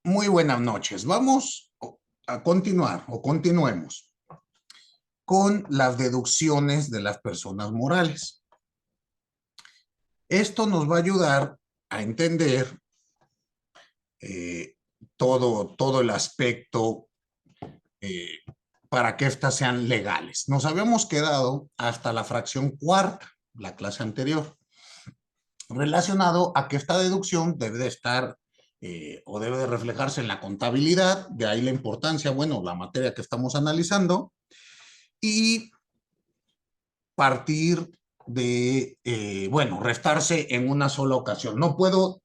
Muy buenas noches. Vamos a continuar o continuemos con las deducciones de las personas morales. Esto nos va a ayudar a entender eh, todo el aspecto eh, para que éstas sean legales. Nos habíamos quedado hasta la fracción cuarta, la clase anterior, relacionado a que esta deducción debe de estar o debe de reflejarse en la contabilidad, de ahí la importancia, bueno, la materia que estamos analizando, y partir de, bueno, restarse en una sola ocasión. No puedo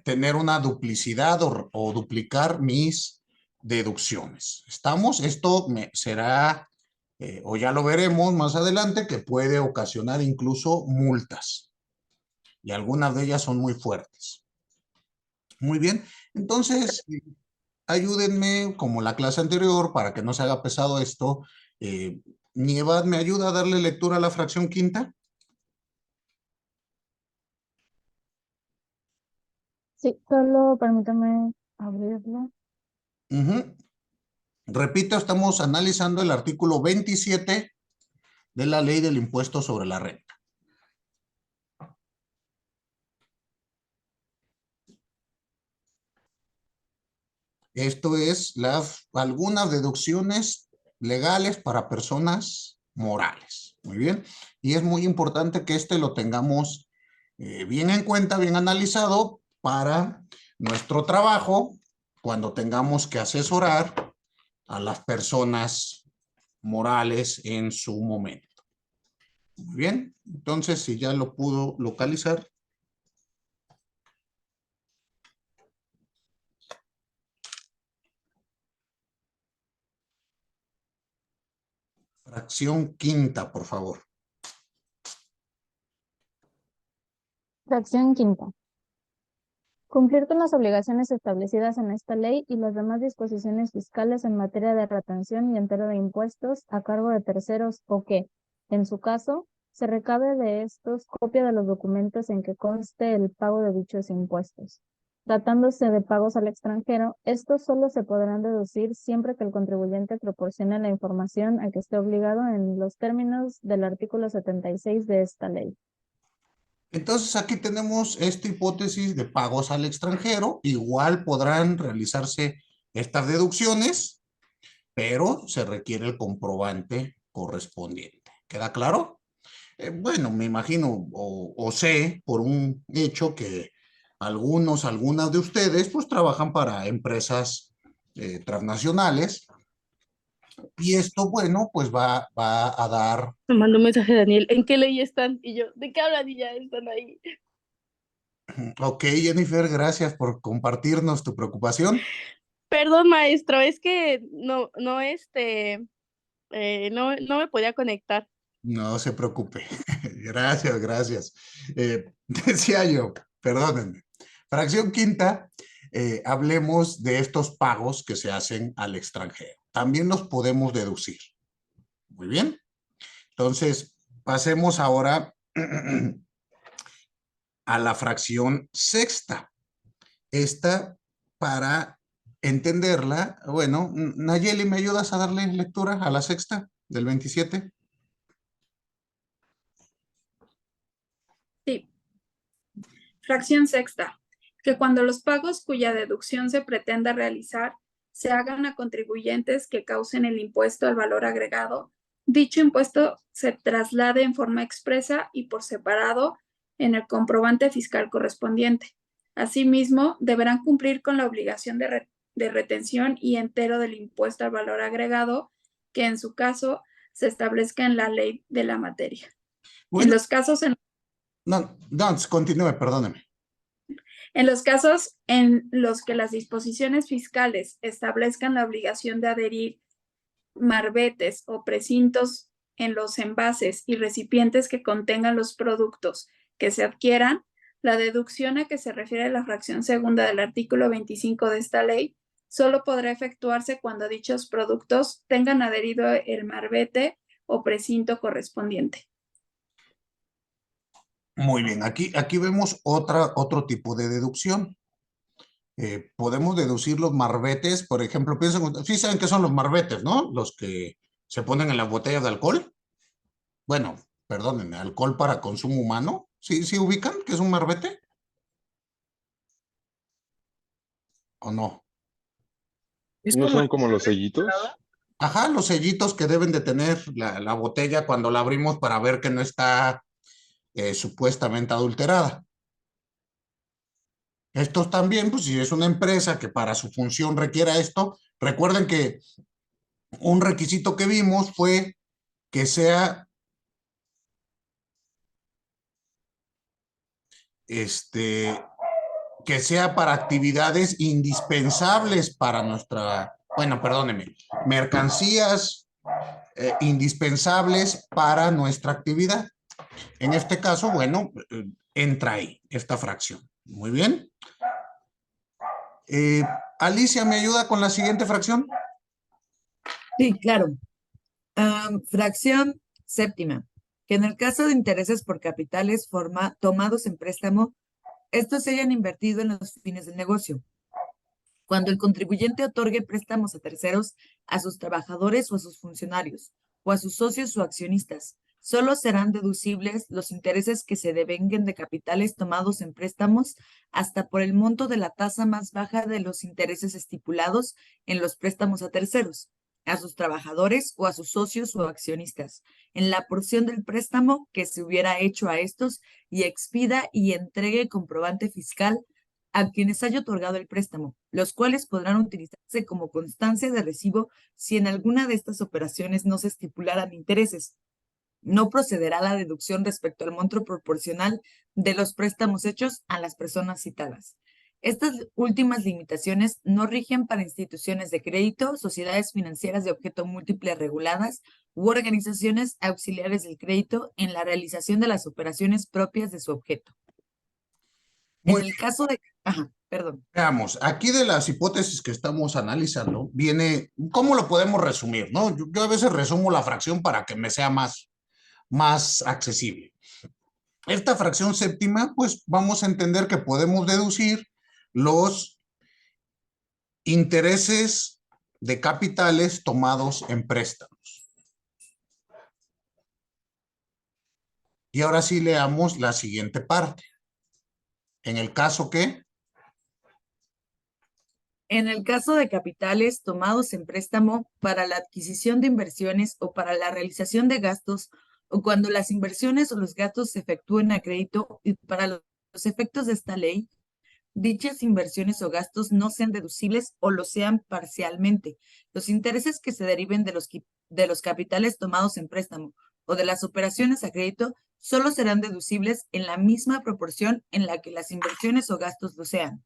tener una duplicidad o duplicar mis deducciones. ¿Estamos? Esto será, o ya lo veremos más adelante, que puede ocasionar incluso multas. Y algunas de ellas son muy fuertes. Muy bien. Entonces, ayúdenme, como la clase anterior, para que no se haga pesado esto. Nievad, ¿me ayuda a darle lectura a la fracción quinta? Sí, solo permítame abrirlo. Repito, estamos analizando el artículo 27 de la Ley del Impuesto sobre la Renta. Esto es algunas deducciones legales para personas morales. Muy bien. Y es muy importante que lo tengamos bien en cuenta, bien analizado para nuestro trabajo cuando tengamos que asesorar a las personas morales en su momento. Muy bien. Entonces, si ya lo pudo localizar. Fracción quinta, por favor. Fracción quinta. Cumplir con las obligaciones establecidas en esta ley y las demás disposiciones fiscales en materia de retención y entero de impuestos a cargo de terceros o que, en su caso, se recabe de estos copia de los documentos en que conste el pago de dichos impuestos. Tratándose de pagos al extranjero, estos solo se podrán deducir siempre que el contribuyente proporcione la información a que esté obligado en los términos del artículo 76 de esta ley. Entonces, aquí tenemos esta hipótesis de pagos al extranjero. Igual podrán realizarse estas deducciones, pero se requiere el comprobante correspondiente. ¿Queda claro? Bueno, me imagino o sé por un hecho que algunas de ustedes, pues trabajan para empresas transnacionales y esto, bueno, pues va a dar. Me mandó un mensaje Daniel, ¿en qué ley están? Y yo, ¿de qué hablan? Y ya están ahí. Ok, Jennifer, gracias por compartirnos tu preocupación. Perdón, maestro, es que no me podía conectar. No se preocupe. Gracias, gracias. Decía yo, perdónenme. Fracción quinta, hablemos de estos pagos que se hacen al extranjero. También los podemos deducir. Muy bien. Entonces, pasemos ahora a la fracción sexta. Esta, para entenderla, bueno, Nayeli, ¿me ayudas a darle lectura a la sexta del 27? Sí. Fracción sexta. Que cuando los pagos cuya deducción se pretenda realizar se hagan a contribuyentes que causen el impuesto al valor agregado, dicho impuesto se traslade en forma expresa y por separado en el comprobante fiscal correspondiente. Asimismo, deberán cumplir con la obligación de retención y entero del impuesto al valor agregado, que en su caso se establezca en la ley de la materia. En Bueno, los casos no, continúe, perdóneme. En los casos en los que las disposiciones fiscales establezcan la obligación de adherir marbetes o precintos en los envases y recipientes que contengan los productos que se adquieran, la deducción a que se refiere la fracción segunda del artículo 25 de esta ley solo podrá efectuarse cuando dichos productos tengan adherido el marbete o precinto correspondiente. Muy bien, aquí vemos otro tipo de deducción. Podemos deducir los marbetes, por ejemplo, piensen, sí saben qué son los marbetes, ¿no? Los que se ponen en las botellas de alcohol. Bueno, perdónenme, alcohol para consumo humano. ¿Sí, sí ubican qué es un marbete? ¿O no? Es ¿No como son como los sellitos? Ajá, los sellitos que deben de tener la botella cuando la abrimos para ver que no está supuestamente adulterada. Estos también, pues si es una empresa que para su función requiera esto, recuerden que un requisito que vimos fue que sea que sea para actividades indispensables para nuestra, bueno, perdónenme, mercancías indispensables para nuestra actividad. En este caso, bueno, entra ahí esta fracción. Muy bien. Alicia, ¿me ayuda con la siguiente fracción? Sí, claro. Fracción séptima, que en el caso de intereses por capitales tomados en préstamo, estos se hayan invertido en los fines del negocio. Cuando el contribuyente otorgue préstamos a terceros, a sus trabajadores o a sus funcionarios, o a sus socios o accionistas, solo serán deducibles los intereses que se devenguen de capitales tomados en préstamos hasta por el monto de la tasa más baja de los intereses estipulados en los préstamos a terceros, a sus trabajadores o a sus socios o accionistas, en la porción del préstamo que se hubiera hecho a estos y expida y entregue comprobante fiscal a quienes haya otorgado el préstamo, los cuales podrán utilizarse como constancia de recibo si en alguna de estas operaciones no se estipularan intereses. No procederá la deducción respecto al monto proporcional de los préstamos hechos a las personas citadas. Estas últimas limitaciones no rigen para instituciones de crédito, sociedades financieras de objeto múltiple reguladas u organizaciones auxiliares del crédito en la realización de las operaciones propias de su objeto. En el caso de... Ajá, perdón. Veamos, aquí de las hipótesis que estamos analizando, viene, ¿cómo lo podemos resumir? ¿No? Yo a veces resumo la fracción para que me sea más accesible. Esta fracción séptima, pues vamos a entender que podemos deducir los intereses de capitales tomados en préstamos. Y ahora sí leamos la siguiente parte. En el caso que... En el caso de capitales tomados en préstamo para la adquisición de inversiones o para la realización de gastos, o cuando las inversiones o los gastos se efectúen a crédito y para los efectos de esta ley, dichas inversiones o gastos no sean deducibles o lo sean parcialmente. Los intereses que se deriven de los capitales tomados en préstamo o de las operaciones a crédito solo serán deducibles en la misma proporción en la que las inversiones o gastos lo sean.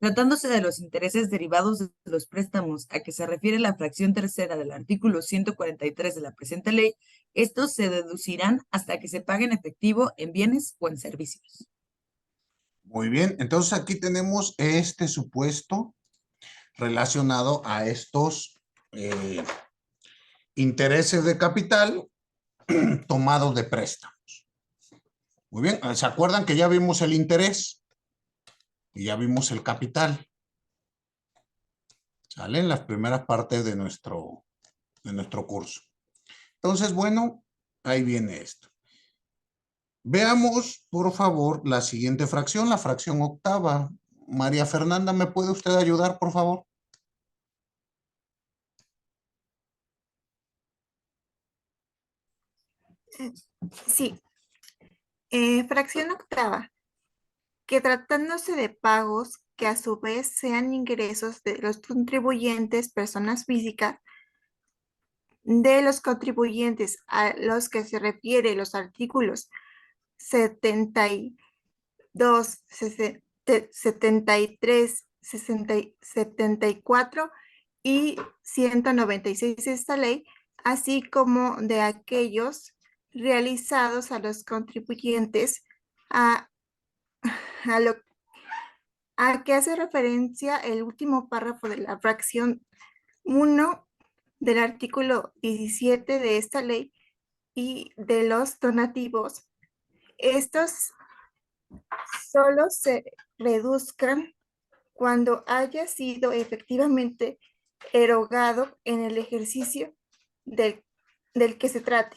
Tratándose de los intereses derivados de los préstamos a que se refiere la fracción tercera del artículo 143 de la presente ley, estos se deducirán hasta que se paguen efectivo en bienes o en servicios. Muy bien, entonces aquí tenemos este supuesto relacionado a estos intereses de capital tomados de préstamos. Muy bien, ¿se acuerdan que ya vimos el interés? Y ya vimos el capital. ¿Sale? En las primeras partes de nuestro curso. Entonces, bueno, ahí viene esto. Veamos, por favor, la siguiente fracción, la fracción octava. María Fernanda, ¿me puede usted ayudar, por favor? Sí. Fracción octava, que tratándose de pagos que a su vez sean ingresos de los contribuyentes, personas físicas, de los contribuyentes a los que se refiere los artículos 72, 73, 74 y 196 de esta ley, así como de aquellos realizados a los contribuyentes a que hace referencia el último párrafo de la fracción 1 del artículo 17 de esta ley y de los donativos. Estos solo se reduzcan cuando haya sido efectivamente erogado en el ejercicio del que se trate.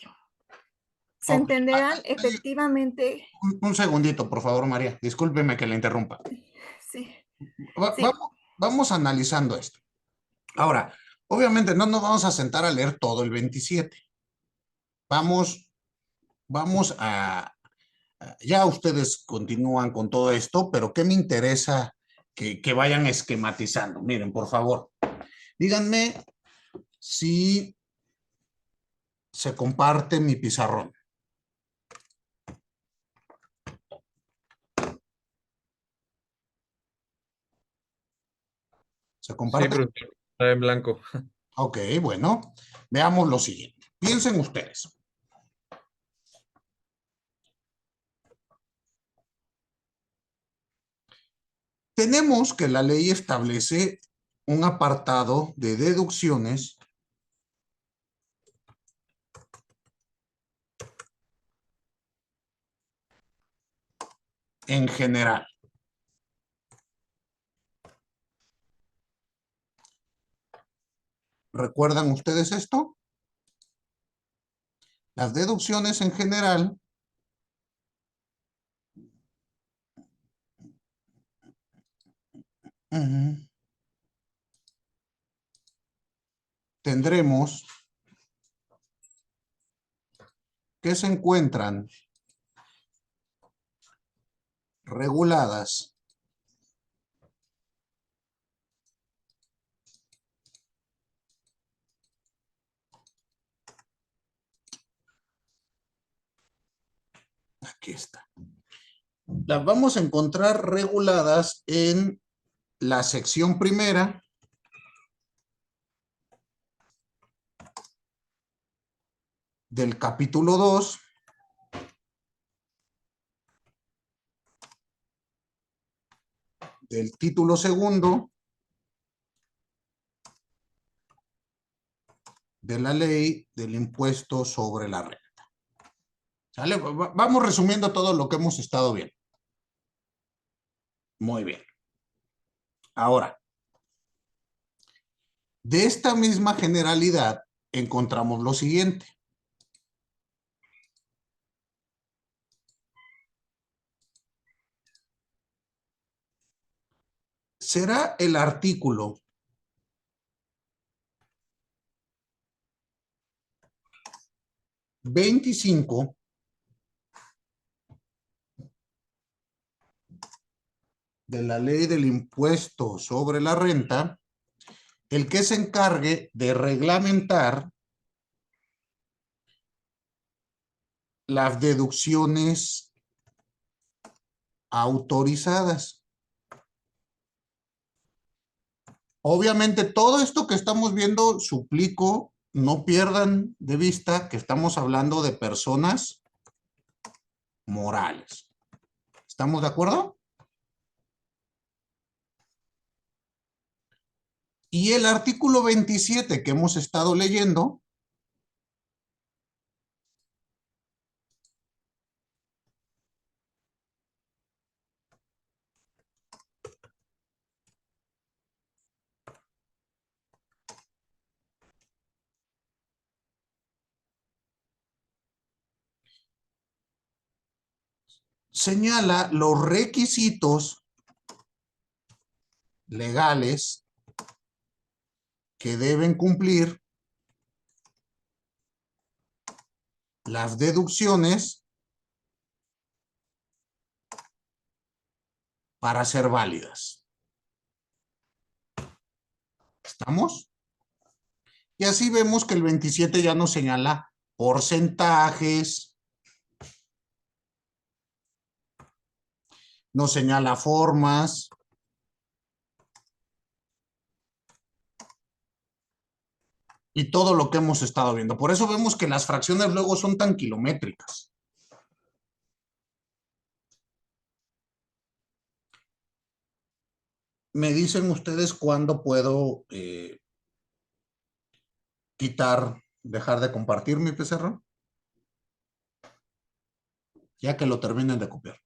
Se Ok. entenderán efectivamente, Un segundito, por favor, María. Discúlpeme que le interrumpa. sí, sí, Vamos analizando esto. Ahora, obviamente no nos vamos a sentar a leer todo el 27. Vamos ya ustedes continúan con todo esto, pero ¿qué me interesa que vayan esquematizando? Miren, por favor, díganme si se comparte mi pizarrón. ¿Se Sí, comparte? profesor, está en blanco. Ok, bueno, veamos lo siguiente. Piensen ustedes. Tenemos que la ley establece un apartado de deducciones en general. ¿Recuerdan ustedes esto? Las deducciones en general tendremos que se encuentran reguladas aquí está. Las vamos a encontrar reguladas en la sección primera del capítulo 2 del título segundo de la ley del impuesto sobre la renta. ¿Sale? Vamos resumiendo todo lo que hemos estado viendo. Muy bien. Ahora, de esta misma generalidad encontramos lo siguiente. Será el artículo 25 de la ley del impuesto sobre la renta el que se encargue de reglamentar las deducciones autorizadas. Obviamente todo esto que estamos viendo, suplico, no pierdan de vista que estamos hablando de personas morales. ¿Estamos de acuerdo? Y el artículo 27 que hemos estado leyendo señala los requisitos legales que deben cumplir las deducciones para ser válidas. ¿Estamos? Y así vemos que el 27 ya nos señala porcentajes, nos señala formas, y todo lo que hemos estado viendo. Por eso vemos que las fracciones luego son tan kilométricas. Me dicen ustedes cuándo puedo dejar de compartir mi pizarrón, ya que lo terminen de copiar.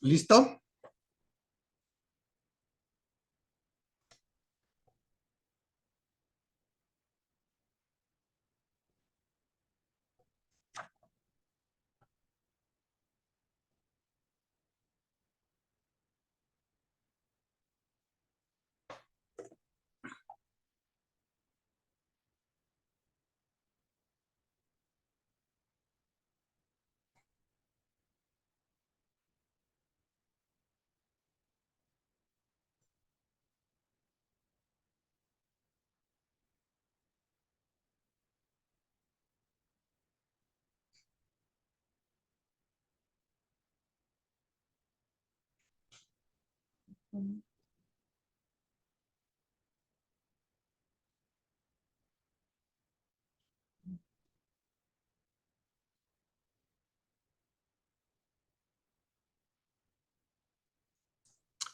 ¿Listo?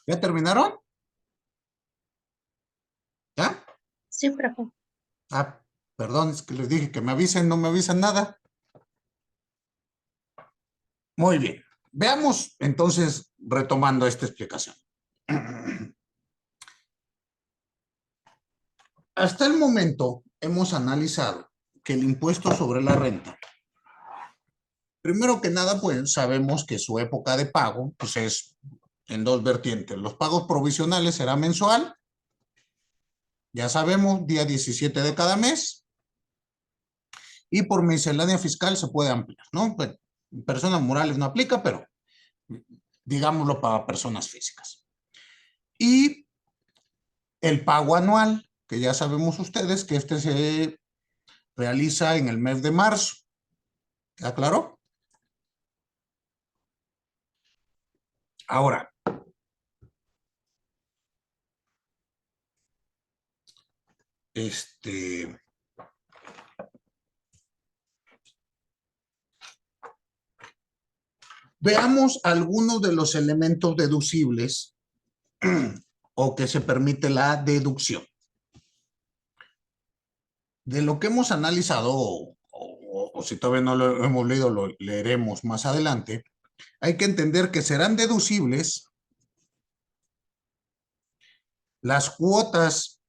¿Ya terminaron? ¿Ya? Sí, profe. Ah, perdón, es que les dije que me avisen, no me avisan nada. Muy bien. Veamos entonces, retomando esta explicación. Hasta el momento hemos analizado que el impuesto sobre la renta, primero que nada, pues sabemos que su época de pago pues, es en dos vertientes. Los pagos provisionales será mensual, ya sabemos, día 17 de cada mes, y por miscelánea fiscal se puede ampliar, ¿no? Pues, personas morales no aplica, pero digámoslo para personas físicas. Y el pago anual, que ya sabemos ustedes que este se realiza en el mes de marzo. ¿Queda claro? Ahora, veamos algunos de los elementos deducibles o que se permite la deducción. De lo que hemos analizado, o si todavía no lo hemos leído, lo leeremos más adelante, hay que entender que serán deducibles las cuotas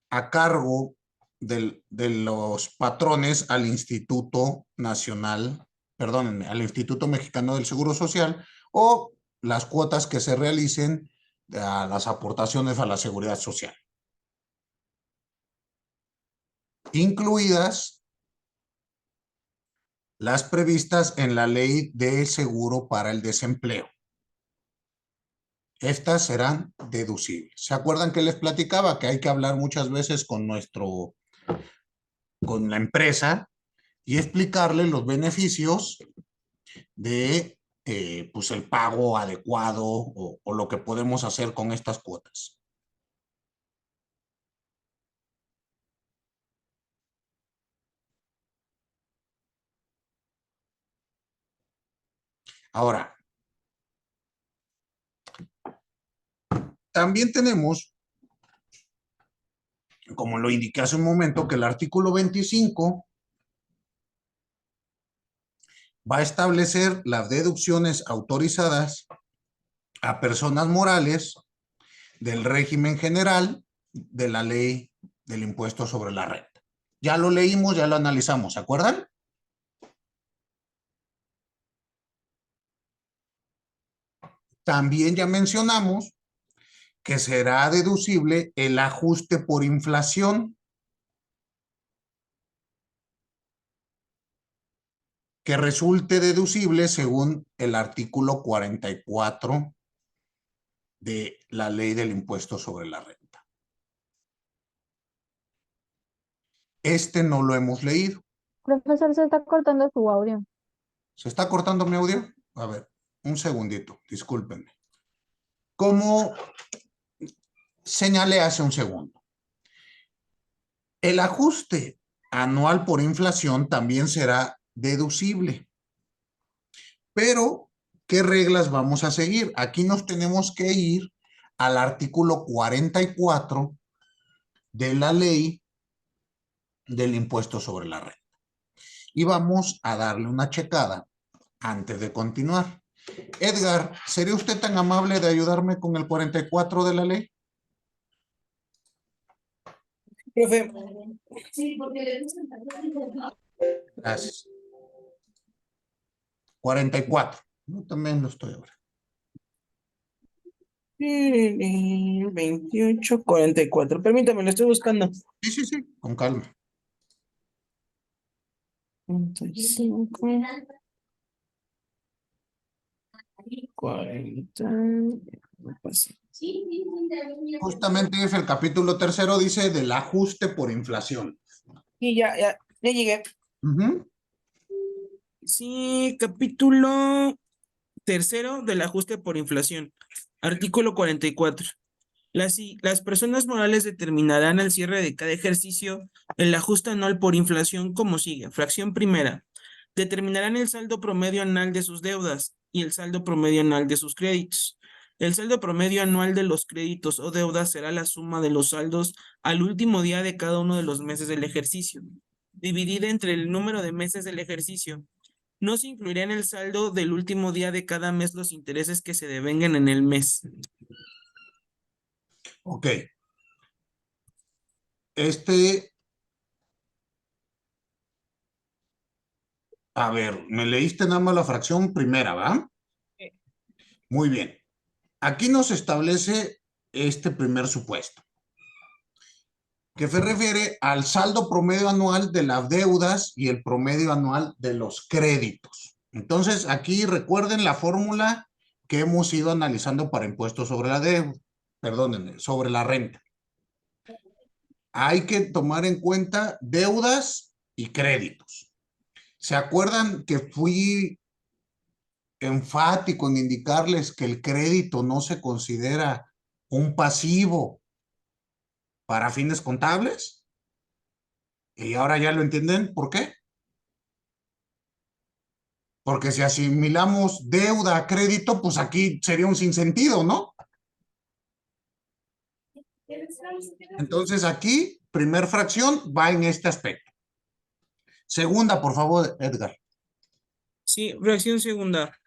a cargo de los patrones al Instituto Nacional, perdónenme, al Instituto Mexicano del Seguro Social, o las cuotas que se realicen a las aportaciones a la seguridad social, incluidas las previstas en la Ley de Seguro para el Desempleo. Estas serán deducibles. ¿Se acuerdan que les platicaba que hay que hablar muchas veces con la empresa y explicarle los beneficios de pues el pago adecuado o lo que podemos hacer con estas cuotas? Ahora, también tenemos, como lo indiqué hace un momento, que el artículo 25 va a establecer las deducciones autorizadas a personas morales del régimen general de la ley del impuesto sobre la renta. Ya lo leímos, ya lo analizamos, ¿se acuerdan? También ya mencionamos que será deducible el ajuste por inflación, que resulte deducible según el artículo 44 de la ley del impuesto sobre la renta. Este no lo hemos leído. Profesor, se está cortando su audio. ¿Se está cortando mi audio? A ver, un segundito, discúlpenme. Como señalé hace un segundo, el ajuste anual por inflación también será deducible. Pero, ¿qué reglas vamos a seguir? Aquí nos tenemos que ir al artículo 44 de la ley del impuesto sobre la renta. Y vamos a darle una checada antes de continuar. Edgar, ¿sería usted tan amable de ayudarme con el 44 de la ley? Profe, Gracias. 44. Yo también lo estoy ahora. 28, 44. Permítame, lo estoy buscando. Sí, con calma. 35, 40. No pasa. Justamente es el capítulo 3, dice del ajuste por inflación. Y ya llegué. Ujú. Sí, capítulo 3 del ajuste por inflación. Artículo 44. Las personas morales determinarán al cierre de cada ejercicio el ajuste anual por inflación como sigue. Fracción primera. Determinarán el saldo promedio anual de sus deudas y el saldo promedio anual de sus créditos. El saldo promedio anual de los créditos o deudas será la suma de los saldos al último día de cada uno de los meses del ejercicio, dividida entre el número de meses del ejercicio. No se incluirá en el saldo del último día de cada mes los intereses que se devengan en el mes. Ok. A ver, me leíste nada más la fracción primera, ¿va? Sí. Muy bien. Aquí nos establece este primer supuesto, que se refiere al saldo promedio anual de las deudas y el promedio anual de los créditos. Entonces, aquí recuerden la fórmula que hemos ido analizando para impuestos sobre la deuda, perdónenme, sobre la renta. Hay que tomar en cuenta deudas y créditos. ¿Se acuerdan que fui enfático en indicarles que el crédito no se considera un pasivo para fines contables? Y ahora ya lo entienden, ¿por qué? Porque si asimilamos deuda a crédito, pues aquí sería un sinsentido, ¿no? Entonces aquí, primer fracción va en este aspecto. Segunda, por favor, Edgar. Sí, fracción segunda.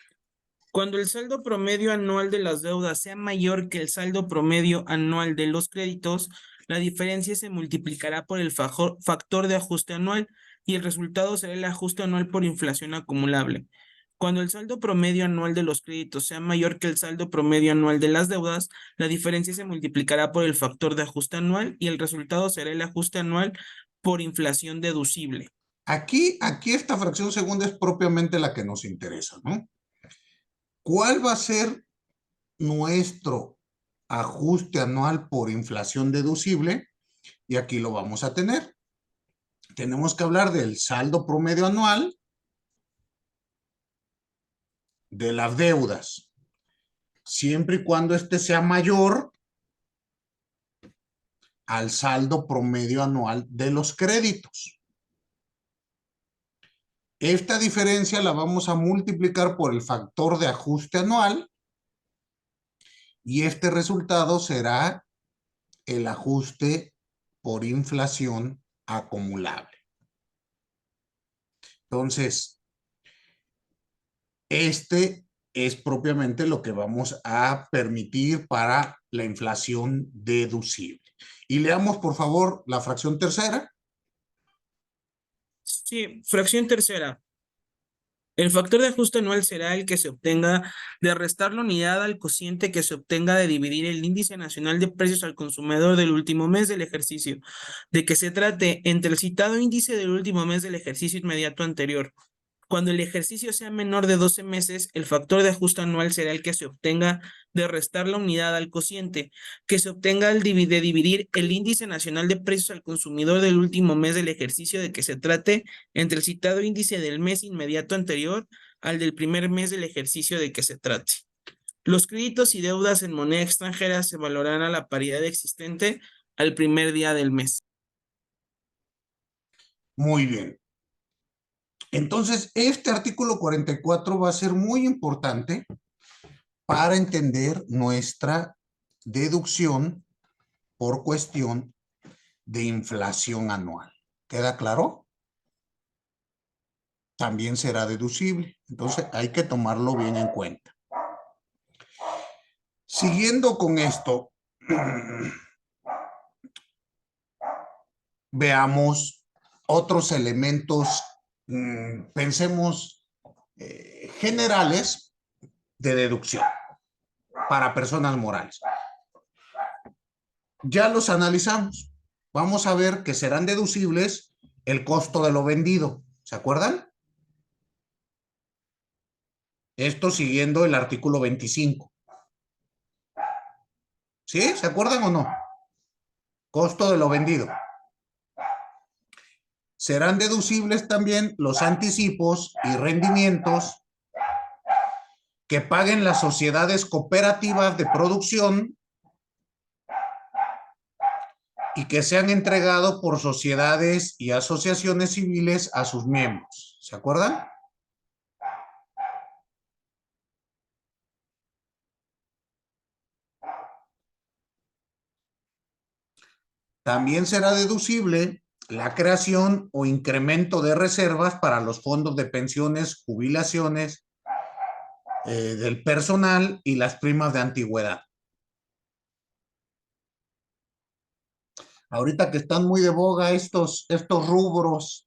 Cuando el saldo promedio anual de las deudas sea mayor que el saldo promedio anual de los créditos, la diferencia se multiplicará por el factor de ajuste anual y el resultado será el ajuste anual por inflación acumulable. Cuando el saldo promedio anual de los créditos sea mayor que el saldo promedio anual de las deudas, la diferencia se multiplicará por el factor de ajuste anual y el resultado será el ajuste anual por inflación deducible. Aquí esta fracción segunda es propiamente la que nos interesa, ¿no? ¿Cuál va a ser nuestro ajuste anual por inflación deducible? Y aquí lo vamos a tener. Tenemos que hablar del saldo promedio anual de las deudas, siempre y cuando este sea mayor al saldo promedio anual de los créditos. Esta diferencia la vamos a multiplicar por el factor de ajuste anual y este resultado será el ajuste por inflación acumulable. Entonces, este es propiamente lo que vamos a permitir para la inflación deducible. Y leamos, por favor, la fracción tercera. Sí, fracción tercera. El factor de ajuste anual será el que se obtenga de restar la unidad al cociente que se obtenga de dividir el índice nacional de precios al consumidor del último mes del ejercicio, de que se trate entre el citado índice del último mes del ejercicio inmediato anterior. Cuando el ejercicio sea menor de 12 meses, el factor de ajuste anual será el que se obtenga de restar la unidad al cociente, que se obtenga de dividir el índice nacional de precios al consumidor del último mes del ejercicio de que se trate entre el citado índice del mes inmediato anterior al del primer mes del ejercicio de que se trate. Los créditos y deudas en moneda extranjera se valorarán a la paridad existente al primer día del mes. Muy bien. Entonces, este artículo 44 va a ser muy importante para entender nuestra deducción por cuestión de inflación anual. ¿Queda claro? también será deducible. Entonces hay que tomarlo bien en cuenta. Siguiendo con esto, veamos otros elementos, pensemos generales de deducción para personas morales. Ya los analizamos. Vamos a ver que serán deducibles el costo de lo vendido. ¿Se acuerdan? Esto siguiendo el artículo 25. ¿Sí? ¿Se acuerdan o no? Costo de lo vendido. Serán deducibles también los anticipos y rendimientos que paguen las sociedades cooperativas de producción y que sean entregados por sociedades y asociaciones civiles a sus miembros. ¿Se acuerdan? También será deducible la creación o incremento de reservas para los fondos de pensiones, jubilaciones del personal y las primas de antigüedad. Ahorita que están muy de boga estos rubros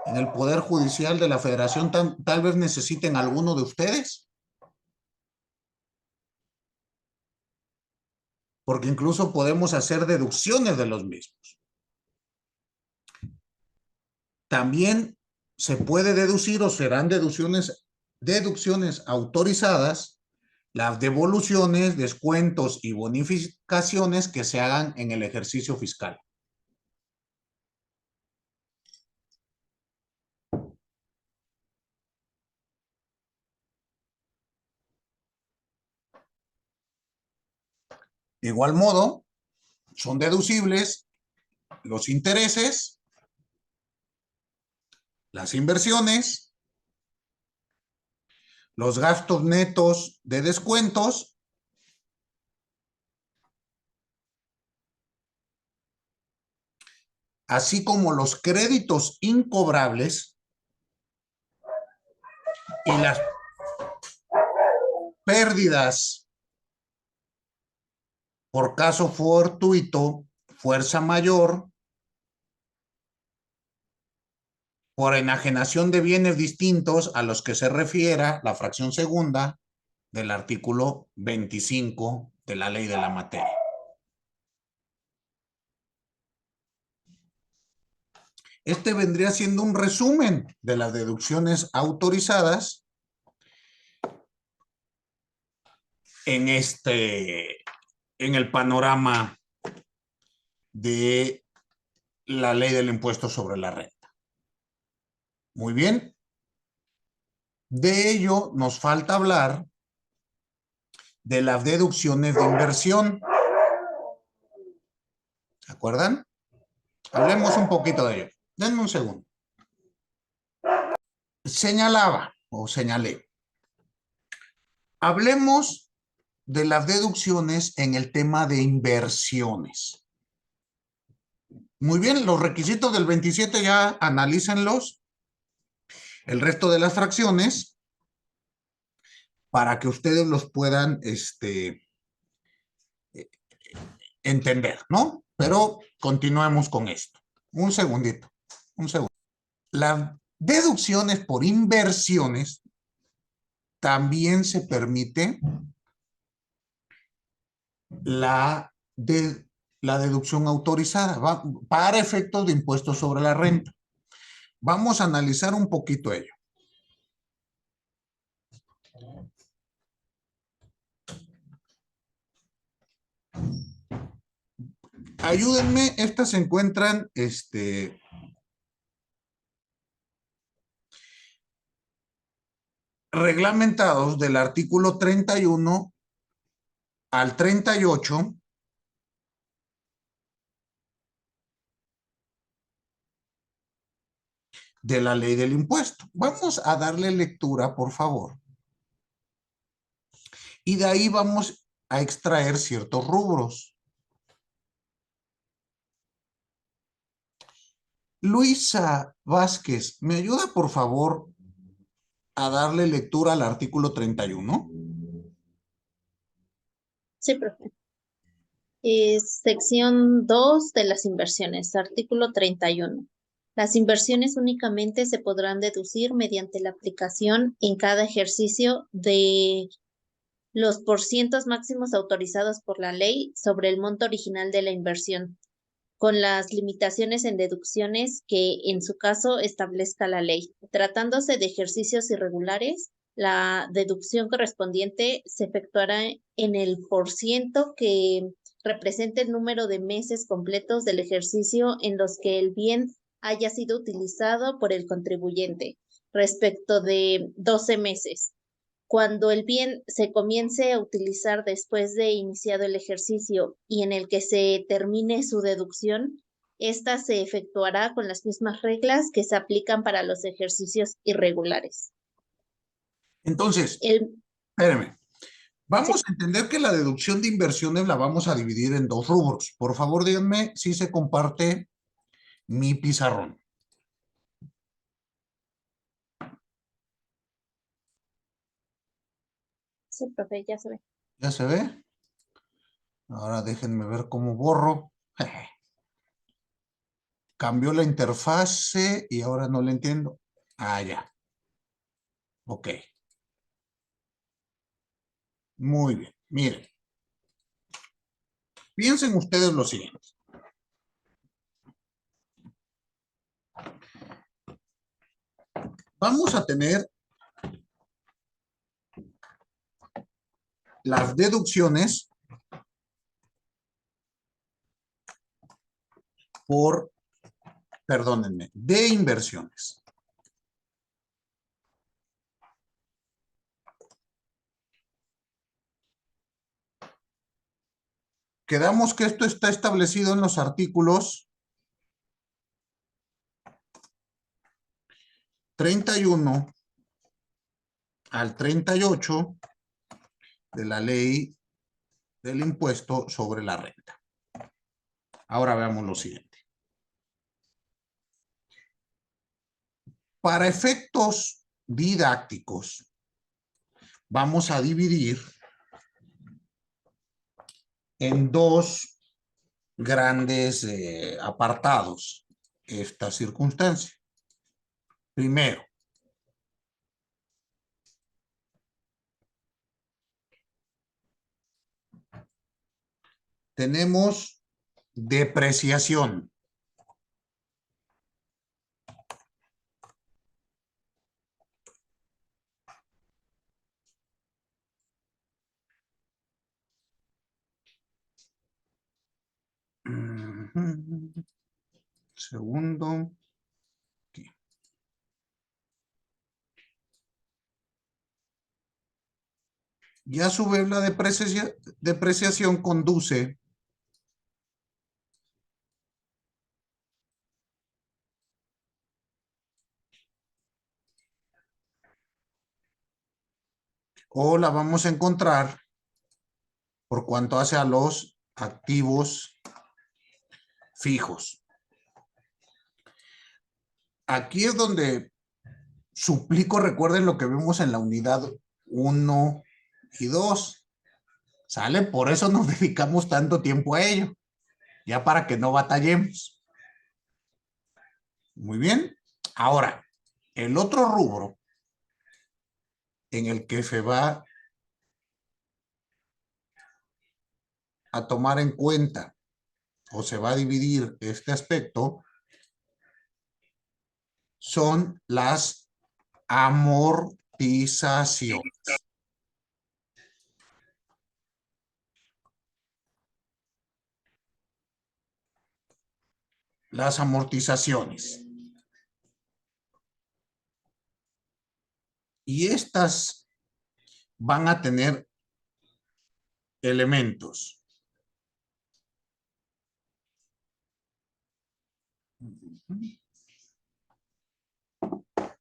en el Poder Judicial de la Federación, tal vez necesiten alguno de ustedes. Porque incluso podemos hacer deducciones de los mismos. También se puede deducir o serán deducciones autorizadas las devoluciones, descuentos y bonificaciones que se hagan en el ejercicio fiscal. De igual modo, son deducibles los intereses, las inversiones, los gastos netos de descuentos, así como los créditos incobrables y las pérdidas por caso fortuito, fuerza mayor, por enajenación de bienes distintos a los que se refiera la fracción segunda del artículo 25 de la ley de la materia. Este vendría siendo un resumen de las deducciones autorizadas en el panorama de la ley del impuesto sobre la renta. Muy bien. De ello nos falta hablar de las deducciones de inversión. ¿Se acuerdan? Hablemos un poquito de ello. Denme un segundo. Señalaba o señalé. Hablemos de las deducciones en el tema de inversiones. Muy bien, los requisitos del 27 ya analícenlos. El resto de las fracciones para que ustedes los puedan entender, ¿no? Pero continuemos con esto. Un segundito, un segundo. Las deducciones por inversiones también se permite la deducción autorizada para efectos de impuestos sobre la renta. Vamos a analizar un poquito ello. Ayúdenme, estas se encuentran reglamentados del artículo 31 al 38 de la ley del impuesto. Vamos a darle lectura, por favor. Y de ahí vamos a extraer ciertos rubros. Luisa Vázquez, ¿me ayuda por favor a darle lectura al artículo 31? Sí, profe. Sección 2 de las inversiones, artículo 31. Las inversiones únicamente se podrán deducir mediante la aplicación en cada ejercicio de los porcientos máximos autorizados por la ley sobre el monto original de la inversión, con las limitaciones en deducciones que en su caso establezca la ley. Tratándose de ejercicios irregulares, la deducción correspondiente se efectuará en el porciento que represente el número de meses completos del ejercicio en los que el bien haya sido utilizado por el contribuyente, respecto de 12 meses. Cuando el bien se comience a utilizar después de iniciado el ejercicio y en el que se termine su deducción, esta se efectuará con las mismas reglas que se aplican para los ejercicios irregulares. Entonces, espérame. Vamos a entender que la deducción de inversiones la vamos a dividir en dos rubros. Por favor, díganme si se comparte mi pizarrón. Sí, profe, ya se ve. ¿Ya se ve? Ahora déjenme ver cómo borro. Cambió la interfase y ahora no la entiendo. Ah, ya. Ok. Muy bien. Miren. Piensen ustedes lo siguiente. Vamos a tener las deducciones por, perdónenme, de inversiones. Quedamos que esto está establecido en los artículos 31 al 38 de la ley del impuesto sobre la renta. Ahora veamos lo siguiente. Para efectos didácticos, vamos a dividir en dos grandes apartados esta circunstancia. Primero, tenemos depreciación. Segundo. Aquí. Y a su vez la depreciación conduce o la vamos a encontrar por cuanto hace a los activos fijos. Aquí es donde suplico, recuerden lo que vemos en la unidad 1 y 2. ¿Sale? Por eso nos dedicamos tanto tiempo a ello. Ya para que no batallemos. Muy bien. Ahora, el otro rubro en el que se va a tomar en cuenta o se va a dividir este aspecto son las amortizaciones. Las amortizaciones. Y estas van a tener elementos.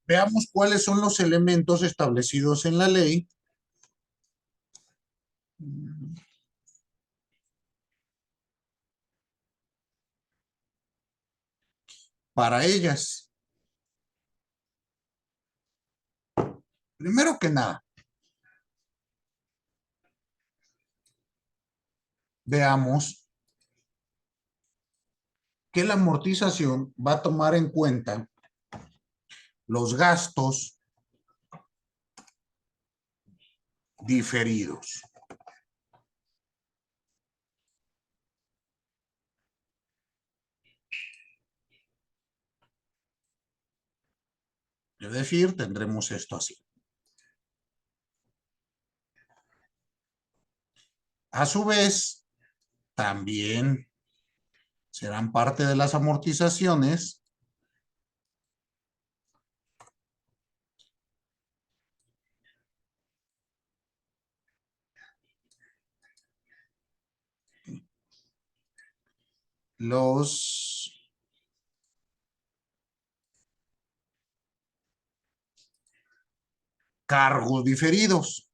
Veamos cuáles son los elementos establecidos en la ley. para ellas. Primero que nada, veamos que la amortización va a tomar en cuenta los gastos diferidos. Es decir, tendremos esto así. A su vez, también serán parte de las amortizaciones los cargos diferidos.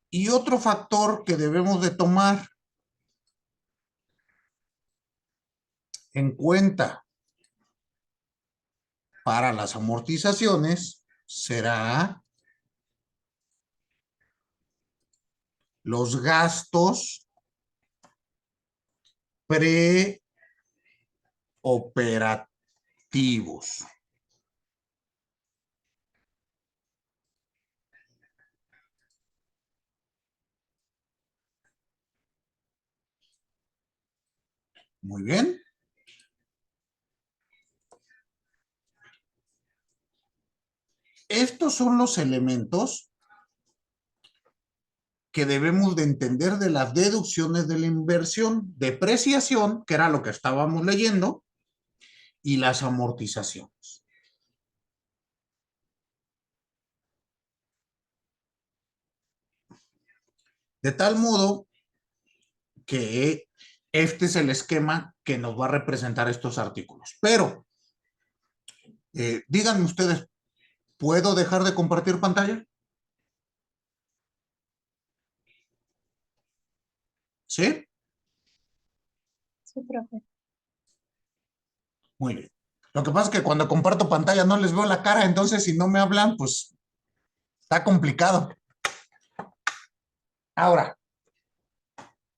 Y otro factor que debemos de tomar en cuenta para las amortizaciones será los gastos preoperativos. Muy bien. Estos son los elementos que debemos de entender de las deducciones de la inversión, depreciación, que era lo que estábamos leyendo, y las amortizaciones. De tal modo que este es el esquema que nos va a representar estos artículos. Pero, díganme ustedes, ¿puedo dejar de compartir pantalla? ¿Sí? Sí, profe. Muy bien. Lo que pasa es que cuando comparto pantalla no les veo la cara, entonces si no me hablan, pues está complicado. Ahora,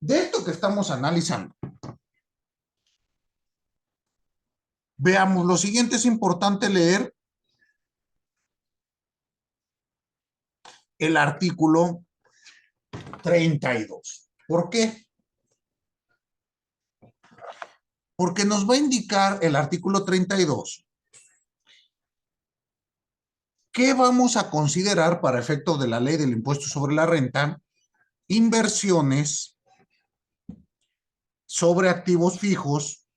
de esto que estamos analizando, veamos, lo siguiente es importante leer el artículo 32. ¿Por qué? Porque nos va a indicar el artículo 32 qué vamos a considerar para efectos de la ley del impuesto sobre la renta, inversiones sobre activos fijos,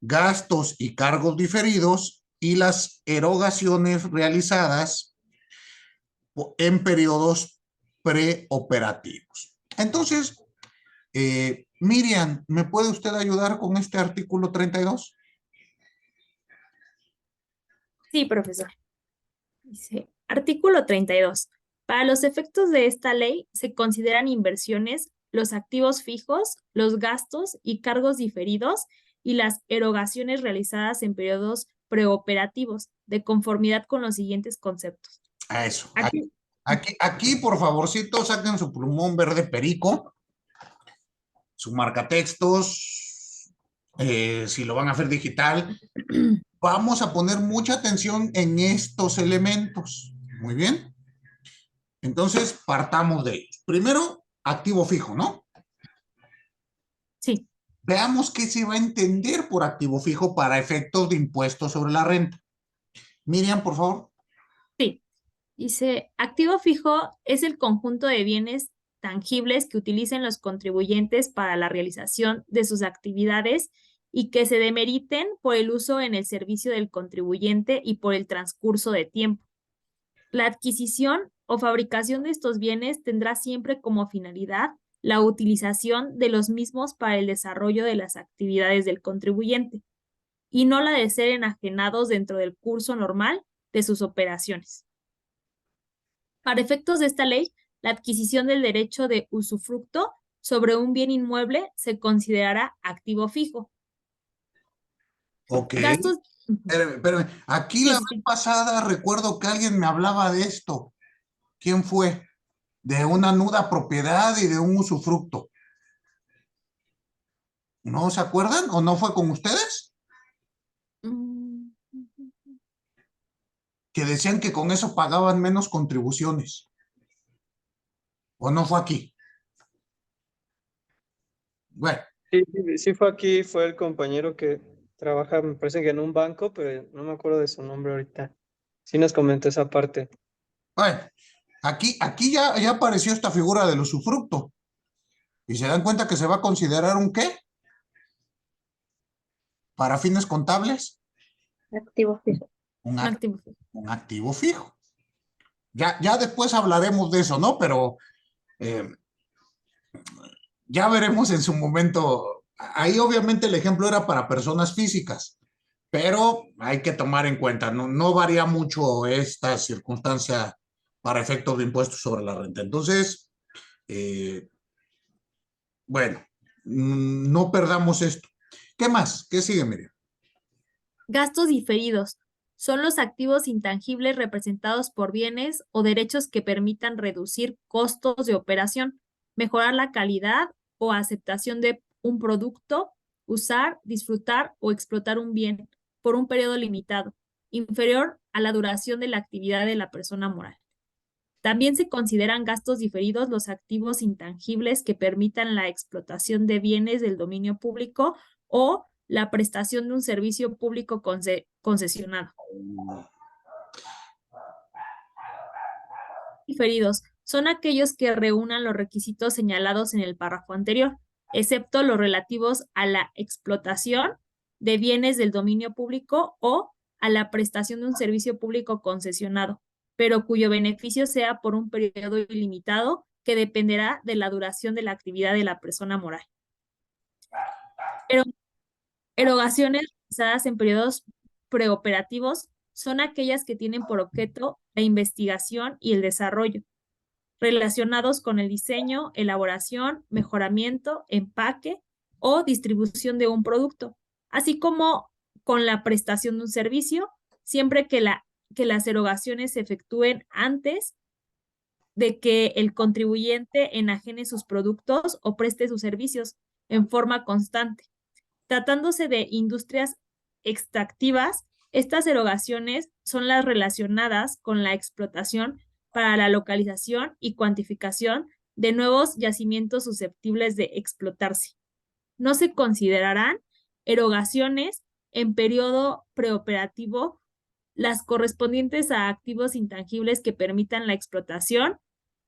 gastos y cargos diferidos y las erogaciones realizadas en periodos preoperativos. Entonces, Miriam, ¿me puede usted ayudar con este artículo 32? Sí, profesor. Dice, artículo 32. Para los efectos de esta ley se consideran inversiones los activos fijos, los gastos y cargos diferidos y las erogaciones realizadas en periodos preoperativos, de conformidad con los siguientes conceptos. A eso. Aquí, Aquí, por favorcito, saquen su plumón verde perico, su marcatextos, si lo van a hacer digital. Vamos a poner mucha atención en estos elementos. Muy bien. Entonces, partamos de ellos. Primero, activo fijo, ¿no? sí. Veamos qué se va a entender por activo fijo para efectos de impuestos sobre la renta. Miriam, por favor. Sí, dice, activo fijo es el conjunto de bienes tangibles que utilicen los contribuyentes para la realización de sus actividades y que se demeriten por el uso en el servicio del contribuyente y por el transcurso de tiempo. La adquisición o fabricación de estos bienes tendrá siempre como finalidad la utilización de los mismos para el desarrollo de las actividades del contribuyente. y no la de ser enajenados dentro del curso normal de sus operaciones. Para efectos de esta ley, la adquisición del derecho de usufructo sobre un bien inmueble se considerará activo fijo. Ok. Gastos. Espérame. Aquí Sí, la sí. vez pasada recuerdo que alguien me hablaba de esto. ¿Quién fue? De una nuda propiedad y de un usufructo. ¿No se acuerdan? ¿O no fue con ustedes? Mm, Que decían que con eso pagaban menos contribuciones. ¿O no fue aquí? Bueno, Sí fue aquí, fue el compañero que trabaja, me parece que en un banco, pero no me acuerdo de su nombre ahorita. Sí nos comentó esa parte. bueno. Aquí ya apareció esta figura del usufructo. ¿Y se dan cuenta que se va a considerar un qué? Para fines contables, Activo fijo. un, un ac- activo fijo. un activo fijo. Ya después hablaremos de eso, ¿no? Pero eh, ya veremos en su momento. Ahí obviamente el ejemplo era para personas físicas, pero hay que tomar en cuenta, no varía mucho esta circunstancia para efectos de impuestos sobre la renta. Entonces, bueno, no perdamos esto. ¿Qué más? ¿Qué sigue, Miriam? Gastos diferidos son los activos intangibles representados por bienes o derechos que permitan reducir costos de operación, mejorar la calidad o aceptación de un producto, usar, disfrutar o explotar un bien por un periodo limitado, inferior a la duración de la actividad de la persona moral. También se consideran gastos diferidos los activos intangibles que permitan la explotación de bienes del dominio público o la prestación de un servicio público concesionado. Diferidos son aquellos que reúnan los requisitos señalados en el párrafo anterior, excepto los relativos a la explotación de bienes del dominio público o a la prestación de un servicio público concesionado, pero cuyo beneficio sea por un periodo ilimitado que dependerá de la duración de la actividad de la persona moral. Erogaciones realizadas en periodos preoperativos son aquellas que tienen por objeto la investigación y el desarrollo, relacionados con el diseño, elaboración, mejoramiento, empaque o distribución de un producto, así como con la prestación de un servicio, siempre que las erogaciones se efectúen antes de que el contribuyente enajene sus productos o preste sus servicios en forma constante. Tratándose de industrias extractivas, estas erogaciones son las relacionadas con la explotación para la localización y cuantificación de nuevos yacimientos susceptibles de explotarse. No se considerarán erogaciones en periodo preoperativo las correspondientes a activos intangibles que permitan la explotación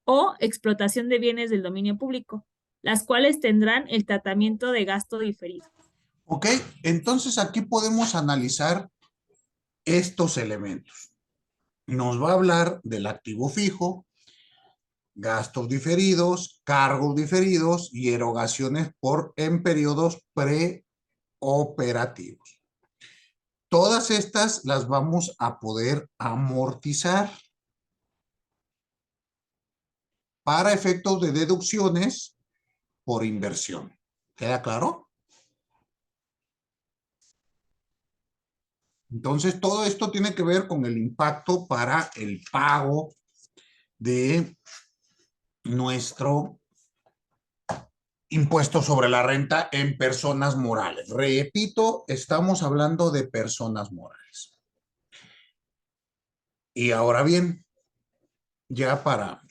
o explotación de bienes del dominio público, las cuales tendrán el tratamiento de gasto diferido. Ok, entonces aquí podemos analizar estos elementos. Nos va a hablar del activo fijo, gastos diferidos, cargos diferidos y erogaciones en periodos preoperativos. Todas estas las vamos a poder amortizar para efectos de deducciones por inversión. ¿Queda claro? Entonces, todo esto tiene que ver con el impacto para el pago de nuestro impuesto sobre la renta en personas morales. Repito, estamos hablando de personas morales. Y ahora bien, ya para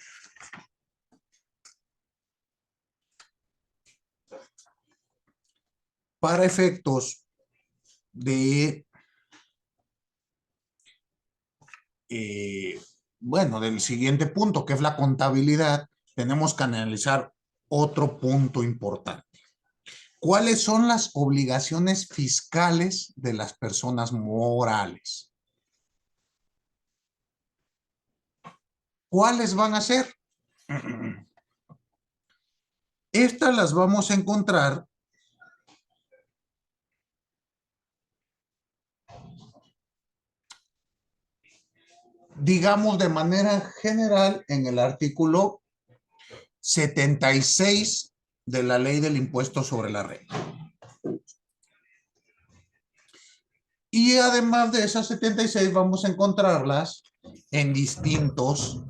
efectos de bueno, del siguiente punto, que es la contabilidad, tenemos que analizar otro punto importante. ¿Cuáles son las obligaciones fiscales de las personas morales? ¿Cuáles van a ser? Estas las vamos a encontrar digamos de manera general en el artículo 76 de la Ley del Impuesto sobre la Renta. Y además de esas 76 vamos a encontrarlas en distintos,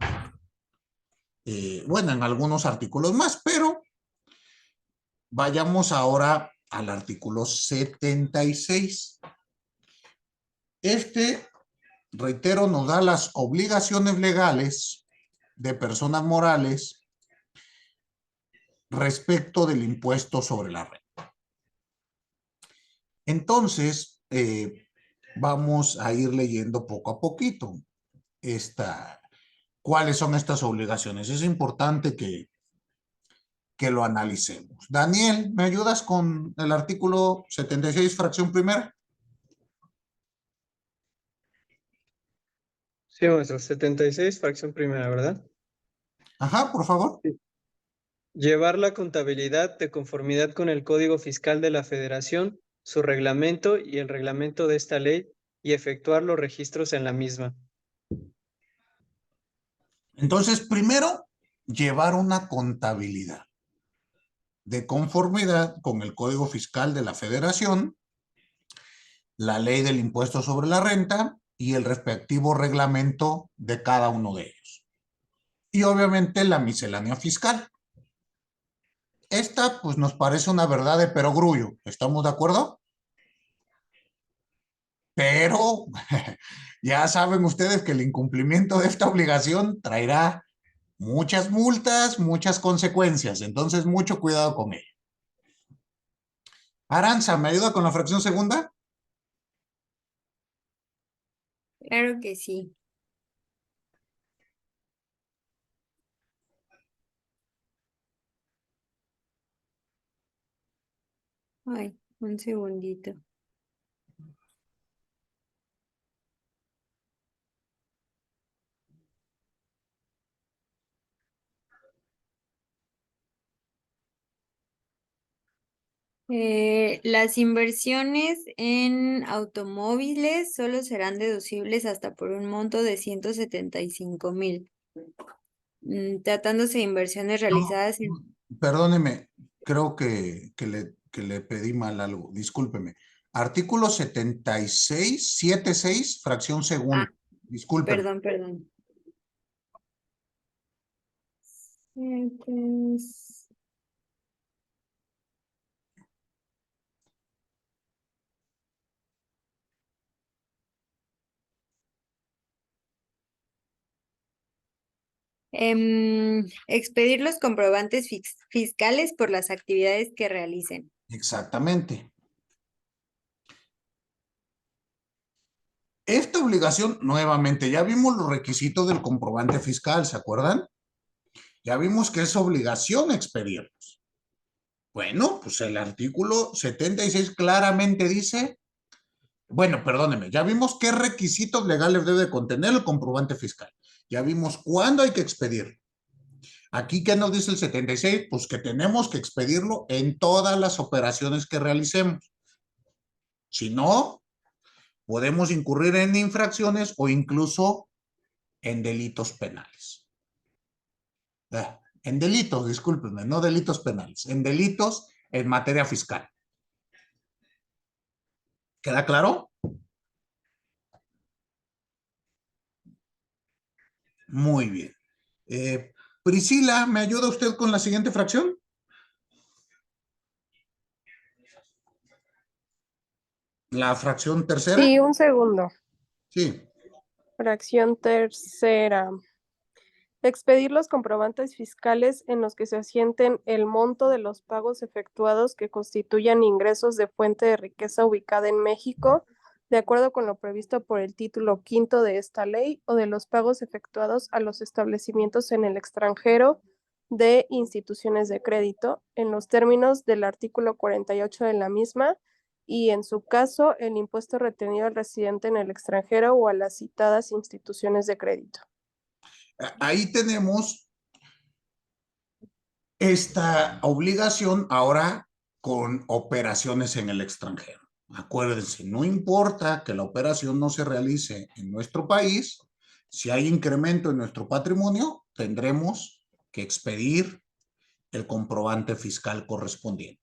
bueno, en algunos artículos más, pero vayamos ahora al artículo 76. Este, reitero, nos da las obligaciones legales de personas morales respecto del impuesto sobre la renta. Entonces, vamos a ir leyendo poco a poquito cuáles son estas obligaciones. Es importante que lo analicemos. Daniel, ¿me ayudas con el artículo 76, fracción primera? Sí, maestro, 76, fracción primera, ¿verdad? Ajá, por favor. Sí. Llevar la contabilidad de conformidad con el Código Fiscal de la Federación, su reglamento y el reglamento de esta ley, y efectuar los registros en la misma. Entonces, primero, llevar una contabilidad de conformidad con el Código Fiscal de la Federación, la Ley del Impuesto sobre la Renta y el respectivo reglamento de cada uno de ellos. Y obviamente la miscelánea fiscal. Esta, pues, nos parece una verdad de perogrullo. ¿Estamos de acuerdo? Pero ya saben ustedes que el incumplimiento de esta obligación traerá muchas multas, muchas consecuencias. Entonces, mucho cuidado con ello. Aranza, ¿me ayuda con la fracción segunda? Claro que sí. Ay, un segundito. Las inversiones en automóviles solo serán deducibles hasta por un monto de 175,000. Tratándose de inversiones realizadas en... Perdóneme, creo que le pedí mal algo. Discúlpeme. Artículo 76, 76, fracción segunda. Ah, Discúlpeme. perdón. Expedir los comprobantes fiscales por las actividades que realicen. Exactamente. Esta obligación, nuevamente, ya vimos los requisitos del comprobante fiscal, ¿se acuerdan? Ya vimos que es obligación expedirlos. Bueno, pues el artículo 76 claramente dice, bueno, perdóneme, ya vimos qué requisitos legales debe contener el comprobante fiscal. Ya vimos cuándo hay que expedirlo. Aquí, ¿qué nos dice el 76? Pues que tenemos que expedirlo en todas las operaciones que realicemos. Si no, podemos incurrir en infracciones o incluso en delitos penales. En delitos, discúlpenme, no delitos penales, en delitos en materia fiscal. ¿Queda claro? Muy bien. Priscila, ¿me ayuda usted con la siguiente fracción? La fracción tercera. Sí, un segundo. Sí. Fracción tercera. Expedir los comprobantes fiscales en los que se asienten el monto de los pagos efectuados que constituyan ingresos de fuente de riqueza ubicada en México, de acuerdo con lo previsto por el título quinto de esta ley, o de los pagos efectuados a los establecimientos en el extranjero de instituciones de crédito, en los términos del artículo 48 de la misma, y en su caso, el impuesto retenido al residente en el extranjero o a las citadas instituciones de crédito. Ahí tenemos esta obligación ahora con operaciones en el extranjero. Acuérdense, no importa que la operación no se realice en nuestro país, Si hay incremento en nuestro patrimonio, tendremos que expedir el comprobante fiscal correspondiente.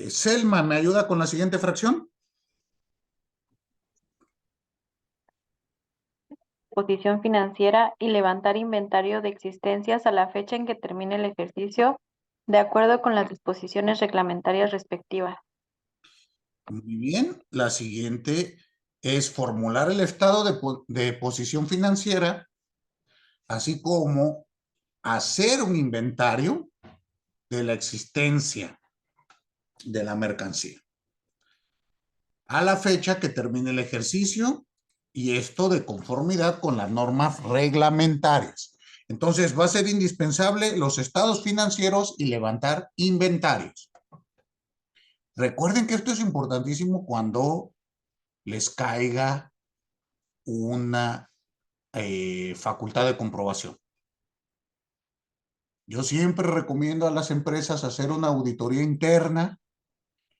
Selma, ¿me ayuda con la siguiente fracción? Posición financiera y levantar inventario de existencias a la fecha en que termine el ejercicio, de acuerdo con las disposiciones reglamentarias respectivas. Muy bien. La siguiente es formular el estado de posición financiera, así como hacer un inventario de la existencia de la mercancía a la fecha que termine el ejercicio, y esto de conformidad con las normas reglamentarias. Entonces va a ser indispensable los estados financieros y levantar inventarios. Recuerden que esto es importantísimo cuando les caiga una facultad de comprobación. Yo siempre recomiendo a las empresas hacer una auditoría interna,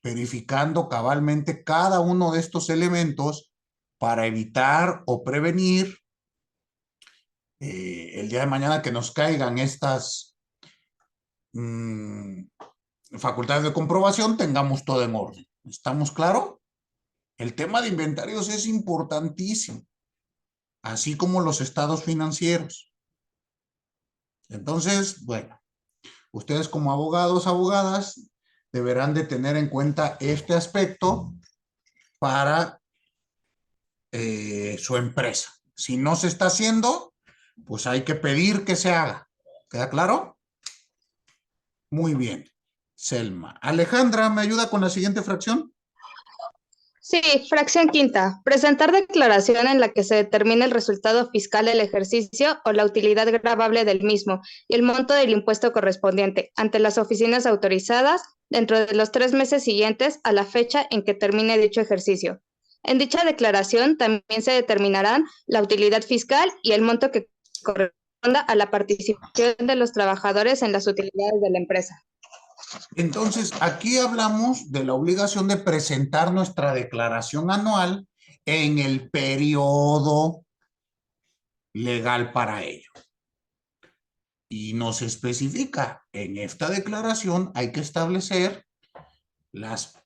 verificando cabalmente cada uno de estos elementos para evitar o prevenir el día de mañana que nos caigan estas facultades de comprobación, tengamos todo en orden. ¿Estamos claros? El tema de inventarios es importantísimo, así como los estados financieros. Entonces, bueno, ustedes como abogados, abogadas, deberán de tener en cuenta este aspecto para su empresa. Si no se está haciendo, pues hay que pedir que se haga. ¿Queda claro? Muy bien. Selma. Alejandra, ¿me ayuda con la siguiente fracción? Sí, fracción quinta. Presentar declaración en la que se determine el resultado fiscal del ejercicio o la utilidad gravable del mismo y el monto del impuesto correspondiente ante las oficinas autorizadas dentro de los 3 meses siguientes a la fecha en que termine dicho ejercicio. En dicha declaración también se determinarán la utilidad fiscal y el monto que corresponda a la participación de los trabajadores en las utilidades de la empresa. Entonces, aquí hablamos de la obligación de presentar nuestra declaración anual en el periodo legal para ello. Y nos especifica, en esta declaración hay que establecer las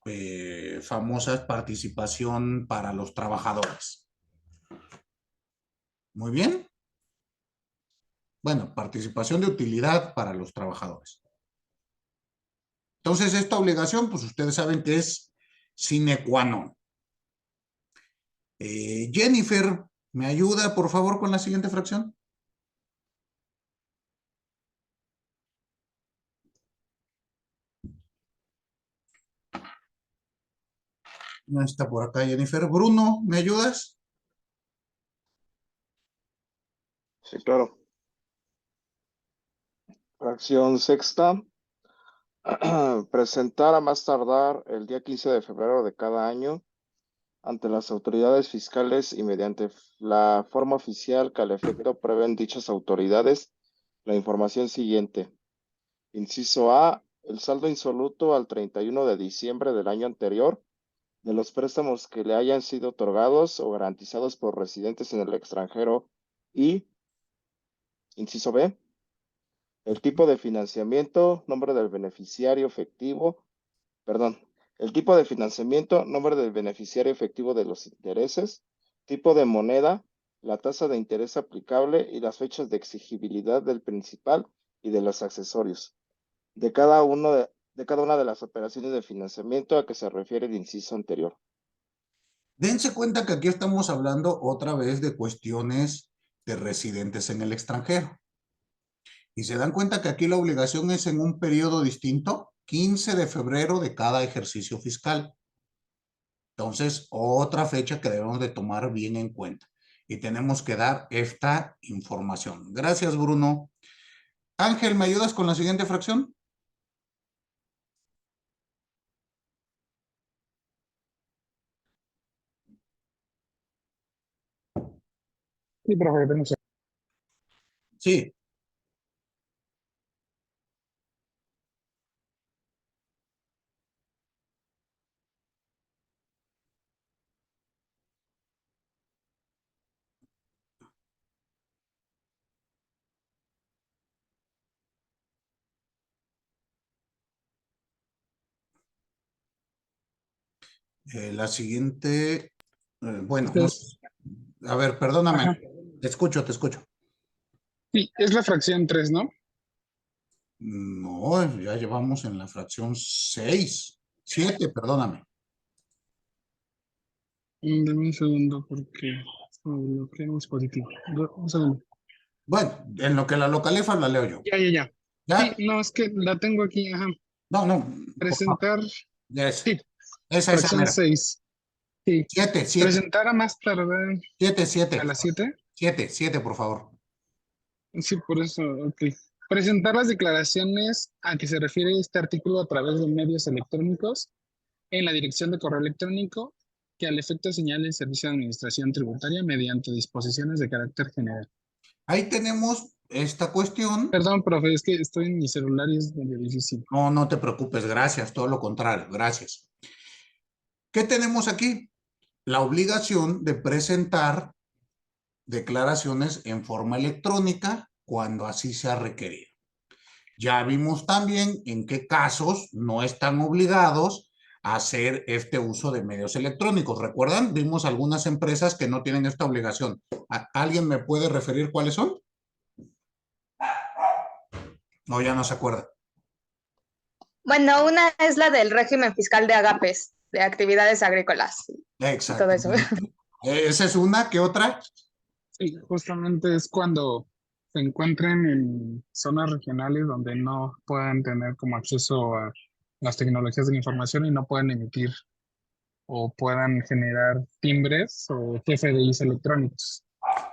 famosas participación para los trabajadores. Muy bien. Bueno, participación de utilidad para los trabajadores. Entonces, esta obligación, pues ustedes saben que es sine qua non. Jennifer, ¿me ayuda, por favor, con la siguiente fracción? No está por acá Jennifer. Bruno, ¿me ayudas? Sí, claro. Fracción sexta. Presentar a más tardar el día 15 de febrero de cada año ante las autoridades fiscales y mediante la forma oficial que al efecto prevén dichas autoridades la información siguiente. Inciso A, el saldo insoluto al 31 de diciembre del año anterior de los préstamos que le hayan sido otorgados o garantizados por residentes en el extranjero y, inciso B, el tipo de financiamiento, nombre del beneficiario efectivo, el tipo de financiamiento, nombre del beneficiario efectivo de los intereses, tipo de moneda, la tasa de interés aplicable y las fechas de exigibilidad del principal y de los accesorios de cada una de las operaciones de financiamiento a que se refiere el inciso anterior. Dense cuenta que aquí estamos hablando otra vez de cuestiones de residentes en el extranjero. Y se dan cuenta que aquí la obligación es en un periodo distinto, 15 de febrero de cada ejercicio fiscal. Entonces, otra fecha que debemos de tomar bien en cuenta. Y tenemos que dar esta información. Gracias, Bruno. Ángel, ¿me ayudas con la siguiente fracción? Sí, profe, no sé. Sí. La siguiente, bueno, no sé. A ver, perdóname. Ajá. Te escucho, te escucho. Sí, es la fracción 3, ¿no? No, ya llevamos en la fracción 6. 7, perdóname. Dame un segundo porque se me bloquea un dispositivo. Un segundo. Bueno, en lo que la localiza la leo yo. Ya. ¿Ya? Sí, no, es que la tengo aquí, ajá. No. Presentar, Sí. sí, Esa fracción mera. 6. Sí. 7. Presentar a más tardar 7. a las 7. 7, por favor. Sí, por eso, ok. Presentar las declaraciones a que se refiere este artículo a través de medios electrónicos en la dirección de correo electrónico que al efecto señale el Servicio de Administración Tributaria mediante disposiciones de carácter general. Ahí tenemos esta cuestión. Perdón, profe, es que estoy en mi celular y es medio difícil. No te preocupes, gracias, todo lo contrario, gracias. ¿Qué tenemos aquí? La obligación de presentar declaraciones en forma electrónica cuando así sea requerido. Ya vimos también en qué casos no están obligados a hacer este uso de medios electrónicos. ¿Recuerdan? Vimos algunas empresas que no tienen esta obligación. ¿Alguien me puede referir cuáles son? No, ya no se acuerda. Bueno, una es la del régimen fiscal de agapes, de actividades agrícolas. Exacto. Todo eso. Esa es una, ¿qué otra? Sí, justamente es cuando se encuentren en zonas regionales donde no puedan tener como acceso a las tecnologías de la información y no puedan emitir o puedan generar timbres o CFDIs electrónicos.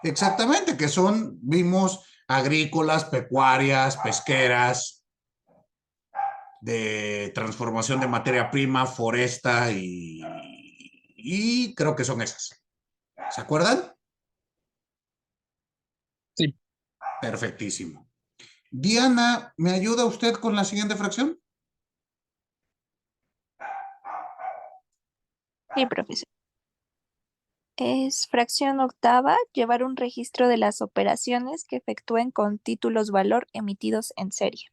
Exactamente, que son, vimos, agrícolas, pecuarias, pesqueras, de transformación de materia prima, foresta y creo que son esas. ¿Se acuerdan? Sí. Perfectísimo. Diana, ¿me ayuda usted con la siguiente fracción? Sí, profesor. Es fracción octava, llevar un registro de las operaciones que efectúen con títulos valor emitidos en serie.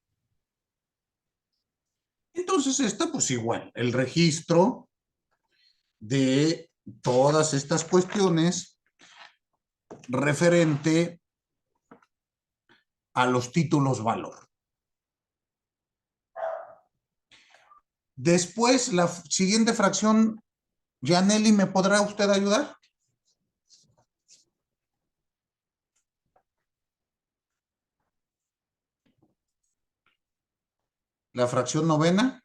Entonces esta, pues igual, el registro de todas estas cuestiones referente a los títulos valor. Después, la siguiente fracción, Janely, ¿me podrá usted ayudar? La fracción novena.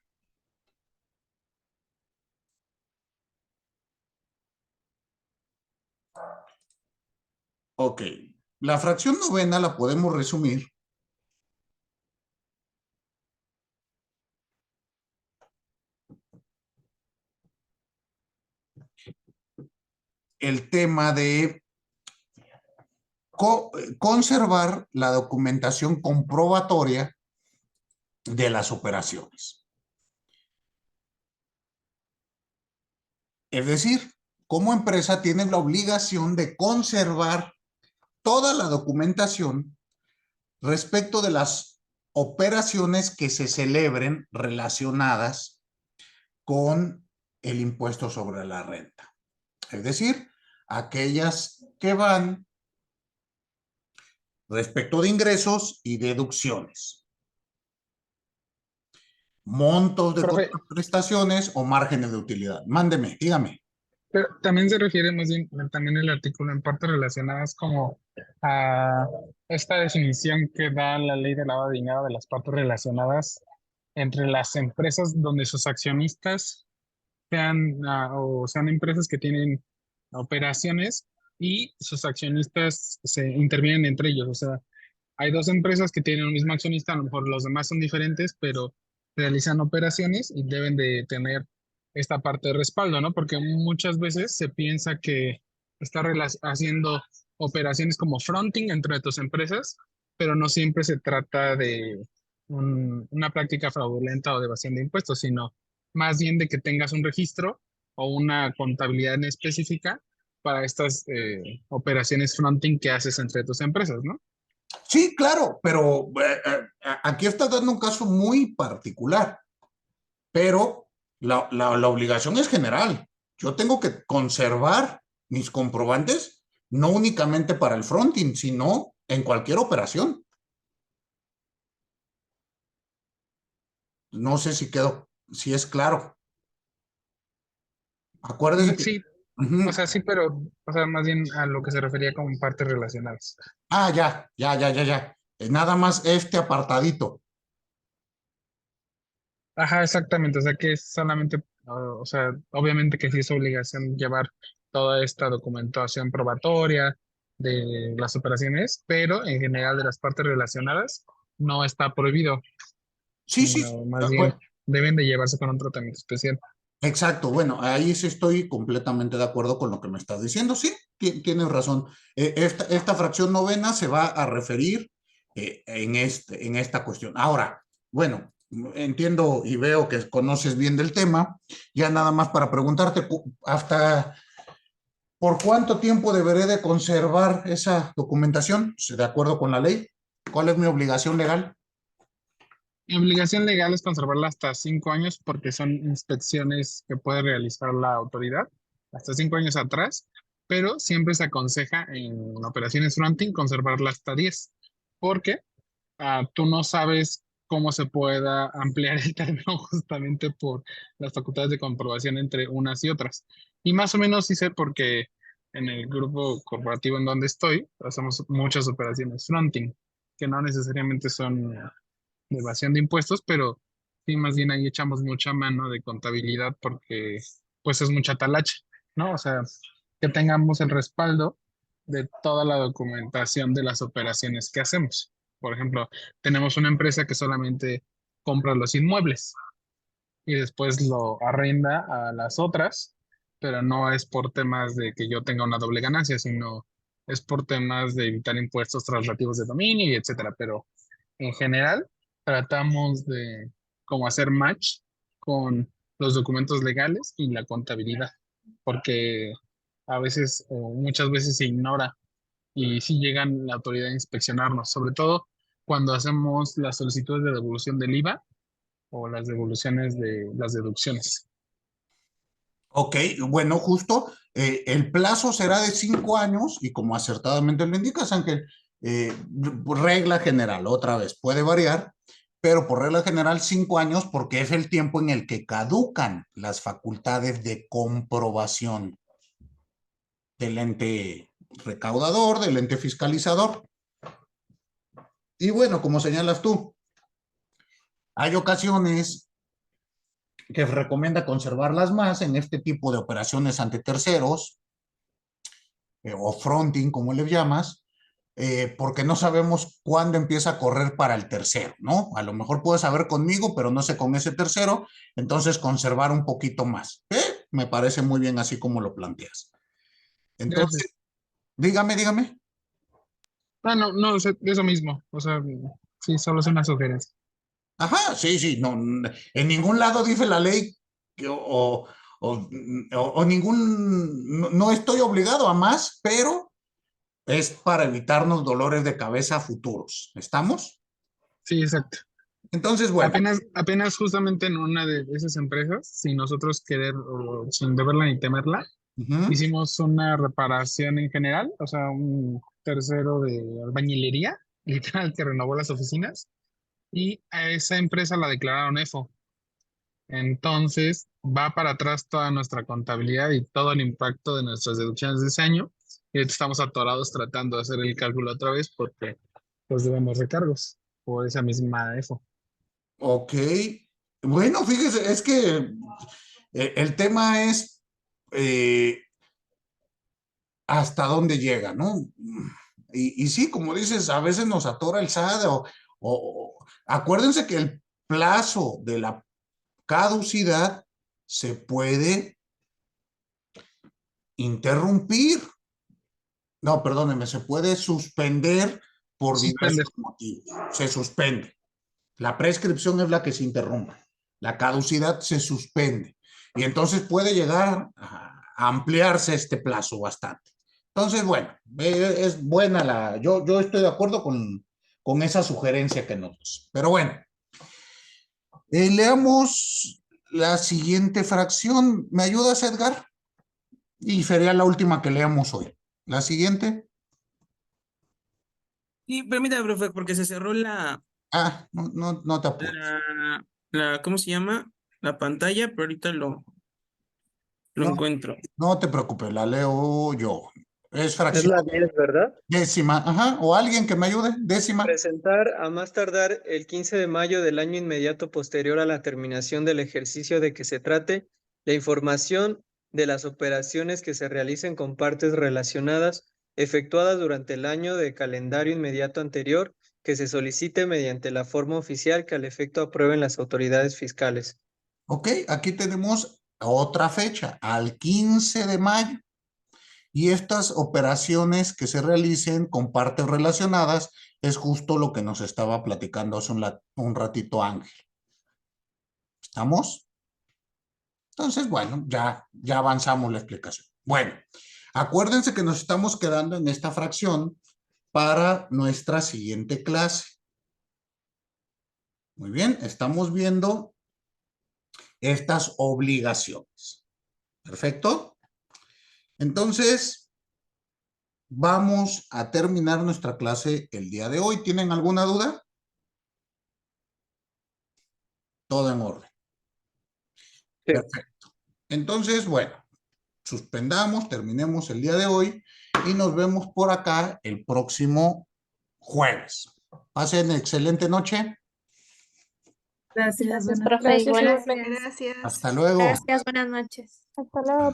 Ok. La fracción novena la podemos resumir el tema de conservar la documentación comprobatoria de las operaciones. Es decir, como empresa tienen la obligación de conservar toda la documentación respecto de las operaciones que se celebren relacionadas con el impuesto sobre la renta. Es decir, aquellas que van respecto de ingresos y deducciones. Montos de prestaciones o márgenes de utilidad. Mándeme, dígame. Pero también se refiere más bien, también el artículo en partes relacionadas como a esta definición que da la ley de lavado de dinero de las partes relacionadas entre las empresas donde sus accionistas sean o sean empresas que tienen operaciones y sus accionistas se intervienen entre ellos. O sea, hay dos empresas que tienen un mismo accionista, a lo mejor los demás son diferentes, pero realizan operaciones y deben de tener esta parte de respaldo, ¿no? Porque muchas veces se piensa que está haciendo operaciones como fronting entre tus empresas, pero no siempre se trata de una práctica fraudulenta o de evasión de impuestos, sino más bien de que tengas un registro o una contabilidad en específica para estas operaciones fronting que haces entre tus empresas, ¿no? Sí, claro, pero aquí está dando un caso muy particular, pero la obligación es general. Yo tengo que conservar mis comprobantes, no únicamente para el fronting, sino en cualquier operación. No sé si quedó, si es claro. Acuérdese que... Sí, Ujú. o sea, sí, pero, o sea, más bien a lo que se refería como partes relacionadas. Ah, ya. Nada más este apartadito. Ajá, exactamente, o sea que es solamente, o sea, obviamente que sí es obligación llevar toda esta documentación probatoria de las operaciones, pero en general de las partes relacionadas no está prohibido, Sí, sino más bien bueno, deben de llevarse con un tratamiento especial. exacto. Bueno, ahí sí estoy completamente de acuerdo con lo que me estás diciendo. Sí, tienes razón. Esta fracción novena se va a referir en esta cuestión. Ahora, bueno, entiendo y veo que conoces bien del tema. Ya nada más para preguntarte, ¿hasta por cuánto tiempo deberé de conservar esa documentación? De acuerdo con la ley. ¿Cuál es mi obligación legal? Mi obligación legal es conservarla hasta 5 años porque son inspecciones que puede realizar la autoridad hasta 5 años atrás, pero siempre se aconseja en operaciones fronting conservarla hasta 10 porque tú no sabes cómo se pueda ampliar el término justamente por las facultades de comprobación entre unas y otras. Y más o menos sí sé porque en el grupo corporativo en donde estoy hacemos muchas operaciones fronting, que no necesariamente son de evasión de impuestos, pero sí, más bien ahí echamos mucha mano de contabilidad porque pues es mucha talacha, ¿no? O sea, que tengamos el respaldo de toda la documentación de las operaciones que hacemos. Por ejemplo, tenemos una empresa que solamente compra los inmuebles y después lo arrenda a las otras, pero no es por temas de que yo tenga una doble ganancia, sino es por temas de evitar impuestos traslativos de dominio y etcétera. Pero en general, tratamos de como hacer match con los documentos legales y la contabilidad, porque a veces o muchas veces se ignora y si llegan la autoridad a inspeccionarnos, sobre todo cuando hacemos las solicitudes de devolución del IVA o las devoluciones de las deducciones. Ok, bueno, justo el plazo será de 5 años y como acertadamente lo indicas, Ángel, por regla general, otra vez, puede variar, pero por regla general 5 años porque es el tiempo en el que caducan las facultades de comprobación del ente recaudador, del ente fiscalizador. Y bueno, como señalas tú, hay ocasiones que recomienda conservarlas más en este tipo de operaciones ante terceros o fronting, como le llamas, porque no sabemos cuándo empieza a correr para el tercero, ¿no? A lo mejor puedes saber conmigo, pero no sé con ese tercero, entonces conservar un poquito más. Me parece muy bien así como lo planteas. Entonces, Gracias. dígame. No, o sea, eso mismo. O sea, sí, solo es una sugerencia. Ajá, sí, no, en ningún lado dice la ley o ningún, no estoy obligado a más, pero es para evitarnos dolores de cabeza futuros. ¿Estamos? Sí, exacto. Entonces, bueno. Apenas justamente en una de esas empresas, sin nosotros querer o sin deberla ni temerla, hicimos una reparación en general, o sea, un tercero de albañilería, literal, que renovó las oficinas, y a esa empresa la declararon EFO. Entonces, va para atrás toda nuestra contabilidad y todo el impacto de nuestras deducciones de ese año. Y ahorita estamos atorados tratando de hacer el cálculo otra vez porque pues debemos recargos por esa misma EFO. Ok. Bueno, fíjese, es que el tema es hasta dónde llega, ¿no? Y sí, como dices, a veces nos atora el SAT acuérdense que el plazo de la caducidad se puede interrumpir. No, perdónenme, se puede suspender por diversos motivos. Se suspende. La prescripción es la que se interrumpe. La caducidad se suspende. Y entonces puede llegar a ampliarse este plazo bastante. Entonces, bueno, es buena yo estoy de acuerdo con esa sugerencia que nos. Pero bueno, leamos la siguiente fracción. ¿Me ayudas, Edgar? Y sería la última que leamos hoy. La siguiente. Y permítame, profe, porque se cerró Ah, no te apures. ¿cómo se llama? La pantalla, pero ahorita lo encuentro. No te preocupes, la leo yo. Es Es fracción la 10, ¿verdad? décima. Ajá. O alguien que me ayude. Décima. Presentar a más tardar el 15 de mayo del año inmediato posterior a la terminación del ejercicio de que se trate la información de las operaciones que se realicen con partes relacionadas efectuadas durante el año de calendario inmediato anterior que se solicite mediante la forma oficial que al efecto aprueben las autoridades fiscales. Ok, aquí tenemos otra fecha, al 15 de mayo. Y estas operaciones que se realicen con partes relacionadas es justo lo que nos estaba platicando hace un ratito Ángel. ¿Estamos? Entonces, bueno, ya avanzamos la explicación. Bueno, acuérdense que nos estamos quedando en esta fracción para nuestra siguiente clase. Muy bien, estamos viendo estas obligaciones. Perfecto. Entonces, vamos a terminar nuestra clase el día de hoy. ¿Tienen alguna duda? Todo en orden. Perfecto. Entonces, bueno, suspendamos, terminemos el día de hoy y nos vemos por acá el próximo jueves. Pasen excelente noche. Gracias, Gracias, buenas profe. Gracias, Igual. igualmente. Gracias. Hasta luego. Gracias, buenas noches. Hasta luego.